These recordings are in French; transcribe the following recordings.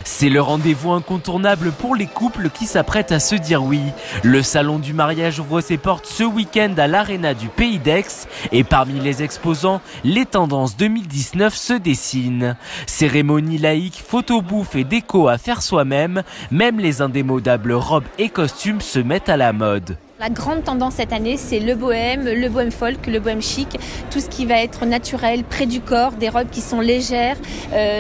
C'est le rendez-vous incontournable pour les couples qui s'apprêtent à se dire oui. Le salon du mariage ouvre ses portes ce week-end à l'Arena du Pays d'Aix et parmi les exposants, les tendances 2019 se dessinent. Cérémonie laïque, photobouffe et déco à faire soi-même, même les indémodables robes et costumes se mettent à la mode. La grande tendance cette année, c'est le bohème folk, le bohème chic, tout ce qui va être naturel, près du corps, des robes qui sont légères,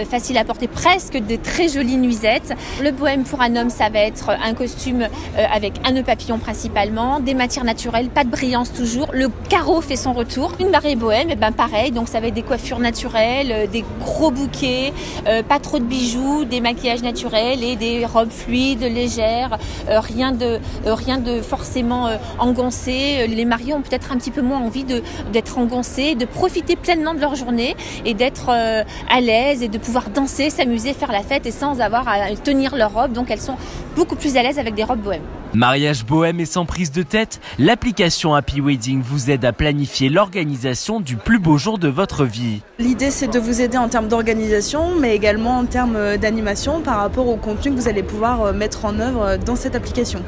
faciles à porter, presque de très jolies nuisettes. Le bohème pour un homme, ça va être un costume avec un nœud papillon principalement, des matières naturelles, pas de brillance toujours. Le carreau fait son retour. Une mariée bohème, pareil, donc ça va être des coiffures naturelles, des gros bouquets, pas trop de bijoux, des maquillages naturels et des robes fluides, légères, rien de forcément engoncés. Les mariés ont peut-être un petit peu moins envie d'être engoncés, de profiter pleinement de leur journée et d'être à l'aise et de pouvoir danser, s'amuser, faire la fête et sans avoir à tenir leur robe. Donc elles sont beaucoup plus à l'aise avec des robes bohèmes. Mariage bohème et sans prise de tête, l'application Happy Wedding vous aide à planifier l'organisation du plus beau jour de votre vie. L'idée, c'est de vous aider en termes d'organisation, mais également en termes d'animation par rapport au contenu que vous allez pouvoir mettre en œuvre dans cette application.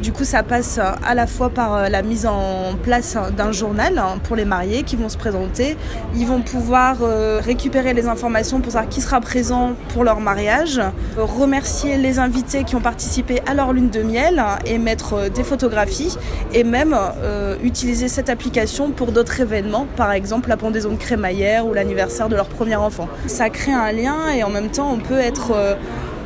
Du coup, ça passe à la fois par la mise en place d'un journal pour les mariés qui vont se présenter. Ils vont pouvoir récupérer les informations pour savoir qui sera présent pour leur mariage, remercier les invités qui ont participé à leur lune de miel et mettre des photographies et même utiliser cette application pour d'autres événements, par exemple la pendaison de crémaillère ou l'anniversaire de leur premier enfant. Ça crée un lien et en même temps on peut être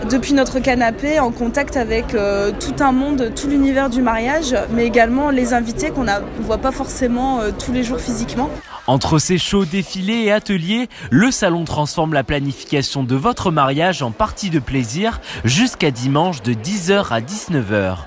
depuis notre canapé en contact avec tout un monde, tout l'univers du mariage, mais également les invités qu'on ne voit pas forcément tous les jours physiquement. Entre ces shows, défilés et ateliers, le salon transforme la planification de votre mariage en partie de plaisir jusqu'à dimanche de 10h à 19h.